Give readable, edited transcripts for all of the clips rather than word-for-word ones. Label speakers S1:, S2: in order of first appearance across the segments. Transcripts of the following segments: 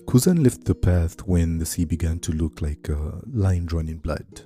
S1: Kuzan left the path when the sea began to look like a line drawn in blood.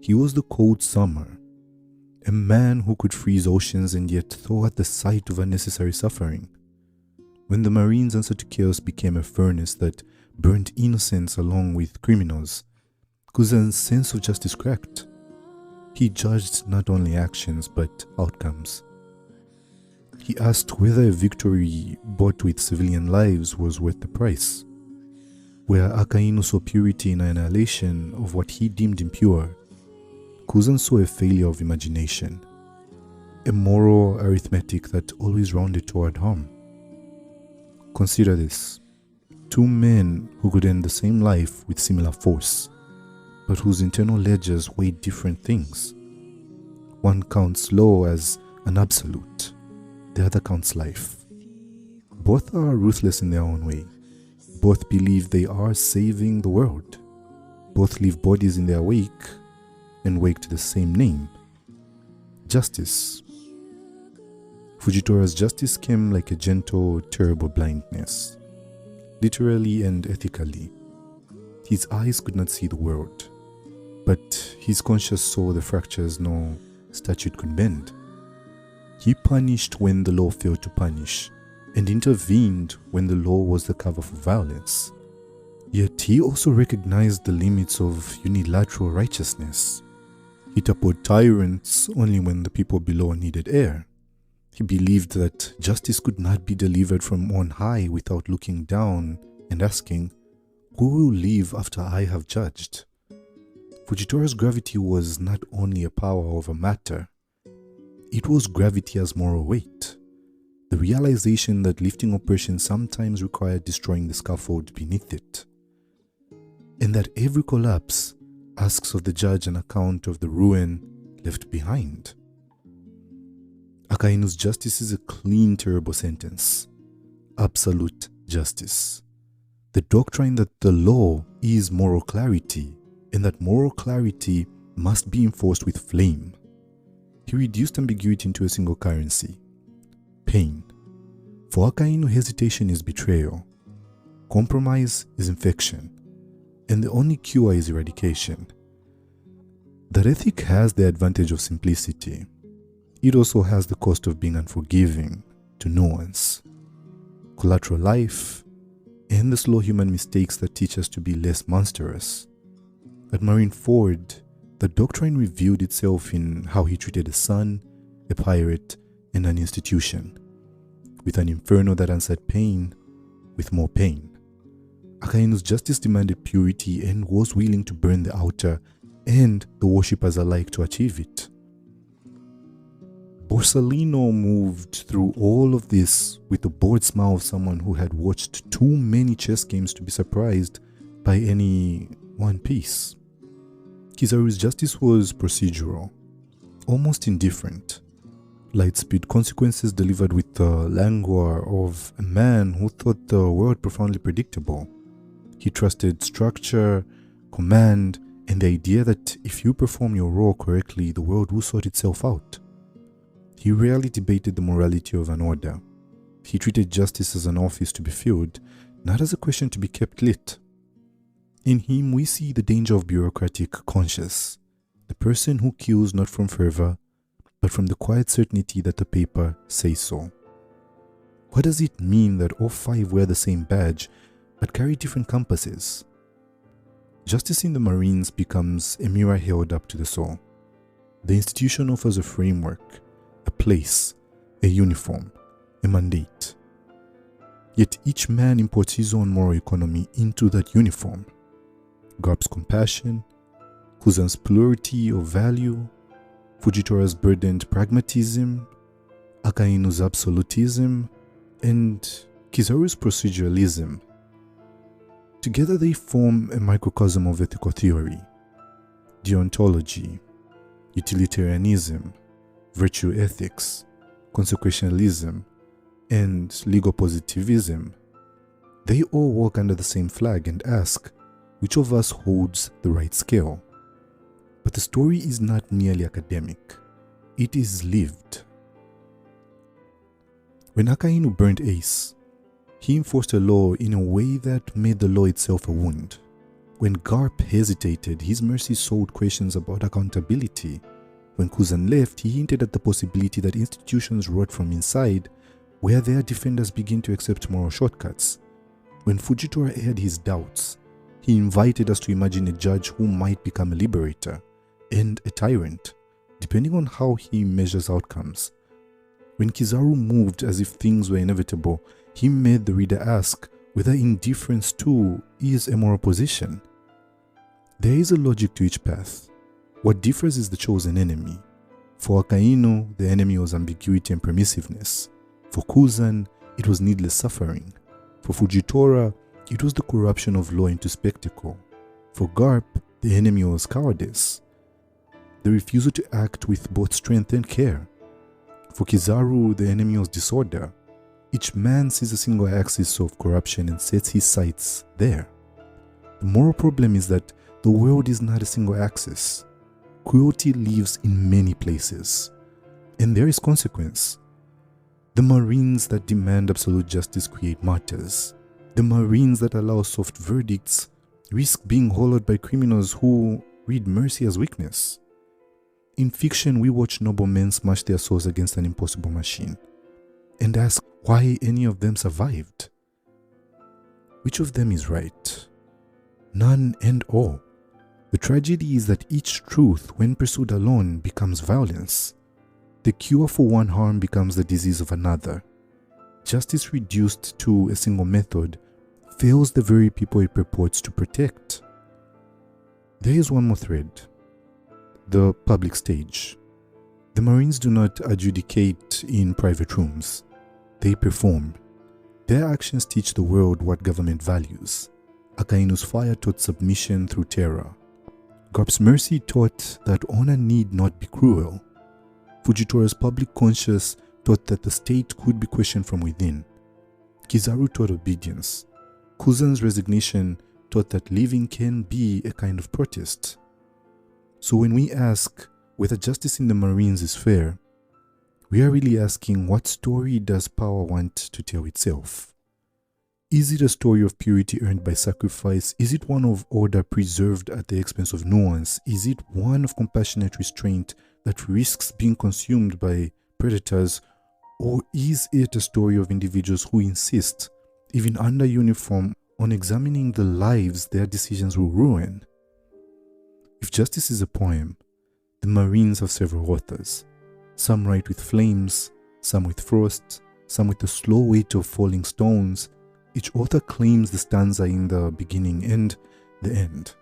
S1: He was the cold summer, a man who could freeze oceans and yet thaw at the sight of unnecessary suffering. When the Marine's answer to chaos became a furnace that burnt innocents along with criminals, Kuzan's sense of justice cracked. He judged not only actions but outcomes. He asked whether a victory bought with civilian lives was worth the price. Where Akainu saw purity in annihilation of what he deemed impure, Kuzan saw a failure of imagination, a moral arithmetic that always rounded toward harm. Consider this: two men who could end the same life with similar force, but whose internal ledgers weighed different things. One counts law as an absolute, the other counts life. Both are ruthless in their own way. Both believe they are saving the world. Both leave bodies in their wake and wake to the same name: justice. Fujitora's justice came like a gentle, terrible blindness, literally and ethically. His eyes could not see the world, but his conscience saw the fractures no statute could bend. He punished when the law failed to punish, and intervened when the law was the cover for violence. Yet he also recognized the limits of unilateral righteousness. He toppled tyrants only when the people below needed air. He believed that justice could not be delivered from on high without looking down and asking, "Who will live after I have judged?" Fujitora's gravity was not only a power over matter, it was gravity as moral weight. The realization that lifting oppression sometimes required destroying the scaffold beneath it, and that every collapse asks of the judge an account of the ruin left behind. Akainu's justice is a clean, terrible sentence: absolute justice. The doctrine that the law is moral clarity, and that moral clarity must be enforced with flame. He reduced ambiguity into a single currency: pain. For Akainu, hesitation is betrayal, compromise is infection, and the only cure is eradication. That ethic has the advantage of simplicity. It also has the cost of being unforgiving to nuance, collateral life, and the slow human mistakes that teach us to be less monstrous. At Marineford, the doctrine revealed itself in how he treated a son, a pirate, and an institution, with an inferno that answered pain with more pain. Akainu's justice demanded purity and was willing to burn the outer and the worshippers alike to achieve it. Borsalino moved through all of this with the bored smile of someone who had watched too many chess games to be surprised by any one piece. Kizaru's justice was procedural, almost indifferent. Lightspeed consequences delivered with the languor of a man who thought the world profoundly predictable. He trusted structure, command, and the idea that if you perform your role correctly, the world will sort itself out. He rarely debated the morality of an order. He treated justice as an office to be filled, not as a question to be kept lit. In him, we see the danger of bureaucratic conscience, the person who kills not from fervor, but from the quiet certainty that the paper says so. What does it mean that all five wear the same badge, but carry different compasses? Justice in the Marines becomes a mirror held up to the soul. The institution offers a framework, a place, a uniform, a mandate. Yet each man imports his own moral economy into that uniform. Garp's compassion, Kuzan's plurality of value, Fujitora's burdened pragmatism, Akainu's absolutism, and Kizaru's proceduralism. Together they form a microcosm of ethical theory, deontology, utilitarianism, virtue ethics, consequentialism, and legal positivism. They all walk under the same flag and ask, which of us holds the right scale? But the story is not merely academic, it is lived. When Akainu burned Ace, He enforced a law in a way that made the law itself a wound. When Garp hesitated, his mercy sowed questions about accountability. When Kuzan left, he hinted at the possibility that institutions rot from inside, where their defenders begin to accept moral shortcuts. When Fujitora aired his doubts, he invited us to imagine a judge who might become a liberator and a tyrant, depending on how he measures outcomes. When Kizaru moved as if things were inevitable, he made the reader ask whether indifference too is a moral position. There is a logic to each path. What differs is the chosen enemy. For Akainu, the enemy was ambiguity and permissiveness. For Kuzan, it was needless suffering. For Fujitora, it was the corruption of law into spectacle. For Garp, the enemy was cowardice, the refusal to act with both strength and care. For Kizaru, the enemy was disorder. Each man sees a single axis of corruption and sets his sights there. The moral problem is that the world is not a single axis. Cruelty lives in many places, and there is consequence. The Marines that demand absolute justice create martyrs. The Marines that allow soft verdicts risk being hollowed by criminals who read mercy as weakness. In fiction, we watch noble men smash their souls against an impossible machine and ask why any of them survived. Which of them is right? None and all. The tragedy is that each truth, when pursued alone, becomes violence. The cure for one harm becomes the disease of another. Justice reduced to a single method fails the very people it purports to protect. There is one more thread. The public stage. The Marines do not adjudicate in private rooms. They perform. Their actions teach the world what government values. Akainu's fire taught submission through terror. Garp's mercy taught that honor need not be cruel. Fujitora's public conscience taught that the state could be questioned from within. Kizaru taught obedience. Kuzan's resignation taught that living can be a kind of protest. So when we ask whether justice in the Marines is fair, we are really asking, what story does power want to tell itself? Is it a story of purity earned by sacrifice? Is it one of order preserved at the expense of nuance? Is it one of compassionate restraint that risks being consumed by predators? Or is it a story of individuals who insist, even under uniform, on examining the lives their decisions will ruin? If justice is a poem, the Marines have several authors. Some write with flames, some with frost, some with the slow weight of falling stones. Each author claims the stanza in the beginning and the end.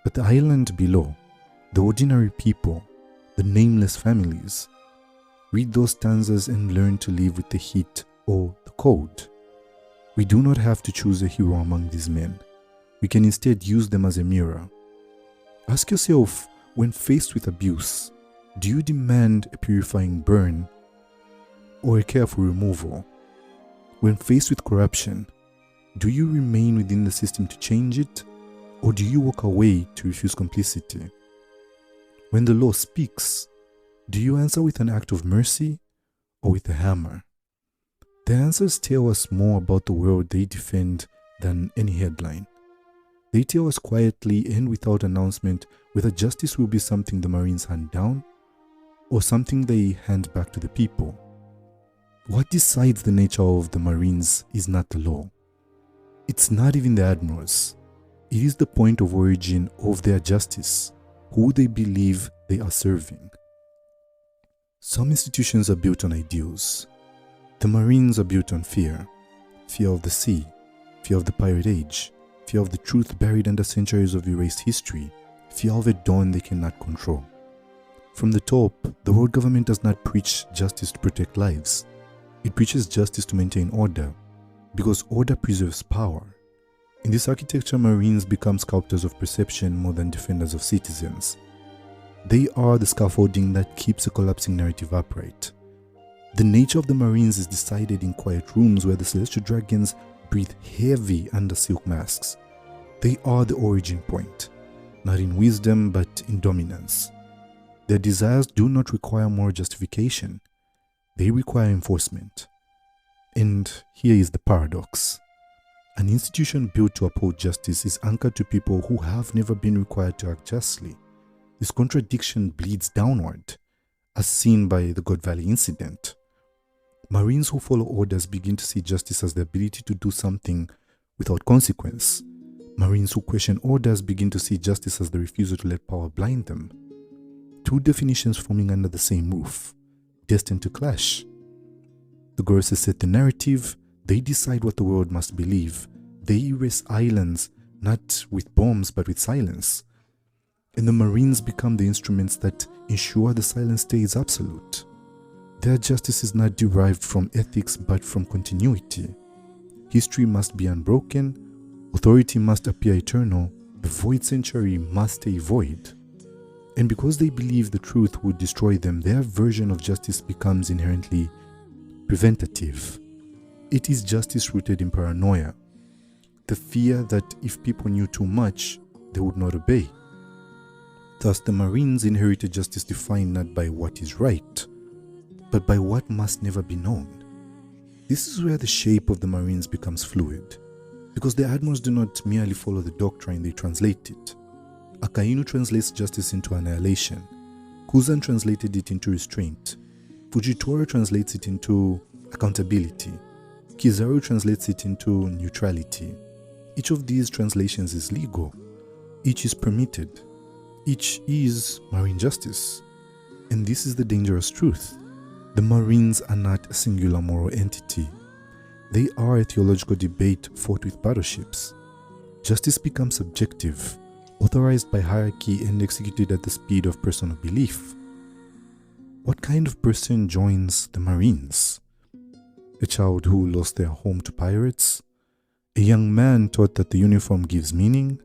S1: But the island below, the ordinary people, the nameless families, read those stanzas and learn to live with the heat or the cold. We do not have to choose a hero among these men. We can instead use them as a mirror. Ask yourself, when faced with abuse, do you demand a purifying burn or a careful removal? When faced with corruption, do you remain within the system to change it, or do you walk away to refuse complicity? When the law speaks, do you answer with an act of mercy or with a hammer? The answers tell us more about the world they defend than any headline. They tell us quietly and without announcement whether justice will be something the Marines hand down or something they hand back to the people. What decides the nature of the Marines is not the law. It's not even the Admirals. It is the point of origin of their justice, who they believe they are serving. Some institutions are built on ideals. The Marines are built on fear. Fear of the sea, fear of the pirate age, fear of the truth buried under centuries of erased history, fear of a dawn they cannot control. From the top, the world government does not preach justice to protect lives. It preaches justice to maintain order, because order preserves power. In this architecture, Marines become sculptors of perception more than defenders of citizens. They are the scaffolding that keeps a collapsing narrative upright. The nature of the Marines is decided in quiet rooms where the celestial dragons breathe heavy under silk masks. They are the origin point, not in wisdom but in dominance. Their desires do not require moral justification. They require enforcement. And here is the paradox. An institution built to uphold justice is anchored to people who have never been required to act justly. This contradiction bleeds downward, as seen by the God Valley incident. Marines who follow orders begin to see justice as the ability to do something without consequence. Marines who question orders begin to see justice as the refusal to let power blind them. Two definitions forming under the same roof, destined to clash. The Gorses set the narrative, they decide what the world must believe. They erase islands, not with bombs but with silence. And the Marines become the instruments that ensure the silence stays absolute. Their justice is not derived from ethics but from continuity. History must be unbroken, authority must appear eternal, the void century must stay void. And because they believe the truth would destroy them, their version of justice becomes inherently preventative. It is justice rooted in paranoia, the fear that if people knew too much, they would not obey. Thus, the Marines inherited justice defined not by what is right, but by what must never be known. This is where the shape of the Marines becomes fluid, because the Admirals do not merely follow the doctrine, they translate it. Akainu translates justice into annihilation. Kuzan translated it into restraint. Fujitora translates it into accountability. Kizaru translates it into neutrality. Each of these translations is legal. Each is permitted. Each is Marine justice. And this is the dangerous truth. The Marines are not a singular moral entity. They are a theological debate fought with battleships. Justice becomes subjective, authorized by hierarchy and executed at the speed of personal belief. What kind of person joins the Marines? A child who lost their home to pirates? A young man taught that the uniform gives meaning?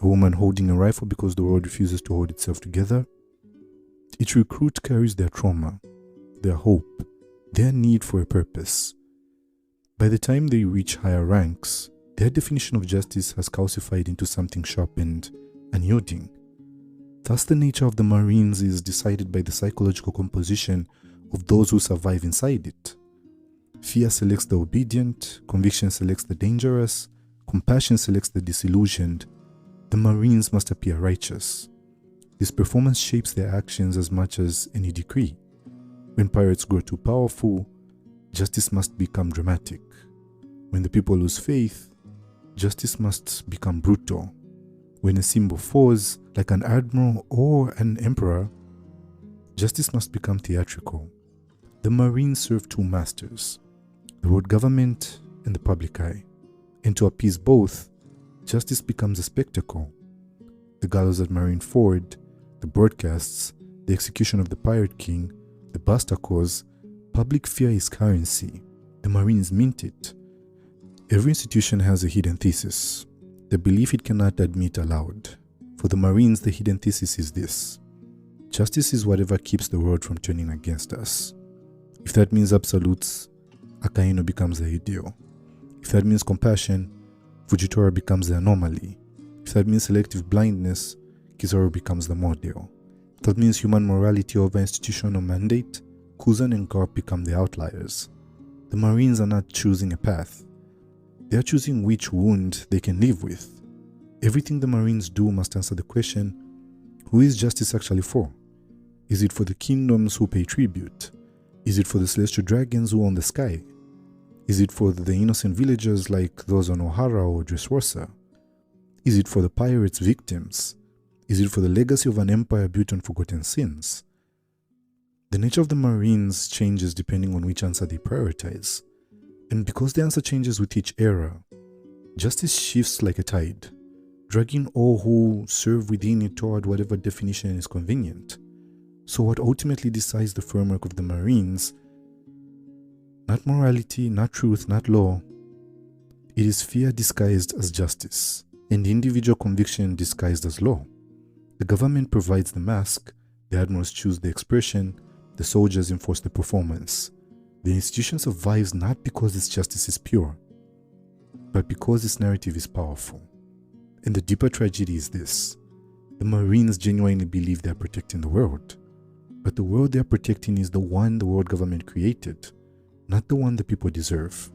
S1: A woman holding a rifle because the world refuses to hold itself together? Each recruit carries their trauma, their hope, their need for a purpose. By the time they reach higher ranks, their definition of justice has calcified into something sharp and unyielding. Thus, the nature of the Marines is decided by the psychological composition of those who survive inside it. Fear selects the obedient, conviction selects the dangerous, compassion selects the disillusioned. The Marines must appear righteous. This performance shapes their actions as much as any decree. When pirates grow too powerful, justice must become dramatic. When the people lose faith, justice must become brutal. When a symbol falls, like an admiral or an emperor, justice must become theatrical. The Marines serve two masters, the world government and the public eye. And to appease both, justice becomes a spectacle. The gallows at Marineford, the broadcasts, the execution of the pirate king, the Basta cause, public fear is currency. The Marines mint it. Every institution has a hidden thesis, the belief it cannot admit aloud. For the Marines, the hidden thesis is this: justice is whatever keeps the world from turning against us. If that means absolutes, Akainu becomes the ideal. If that means compassion, Fujitora becomes the anomaly. If that means selective blindness, Kizaru becomes the model. If that means human morality over institutional mandate, Kuzan and Garp become the outliers. The Marines are not choosing a path. They are choosing which wound they can live with. Everything the Marines do must answer the question, who is justice actually for? Is it for the kingdoms who pay tribute? Is it for the celestial dragons who own the sky? Is it for the innocent villagers like those on Ohara or Dressrosa? Is it for the pirates' victims? Is it for the legacy of an empire built on forgotten sins? The nature of the Marines changes depending on which answer they prioritize. And because the answer changes with each era, justice shifts like a tide, dragging all who serve within it toward whatever definition is convenient. So what ultimately decides the framework of the Marines? Not morality, not truth, not law. It is fear disguised as justice, and individual conviction disguised as law. The government provides the mask, the admirals choose the expression, the soldiers enforce the performance. The institution survives not because its justice is pure, but because its narrative is powerful. And the deeper tragedy is this: the Marines genuinely believe they are protecting the world, but the world they are protecting is the one the world government created, not the one that people deserve.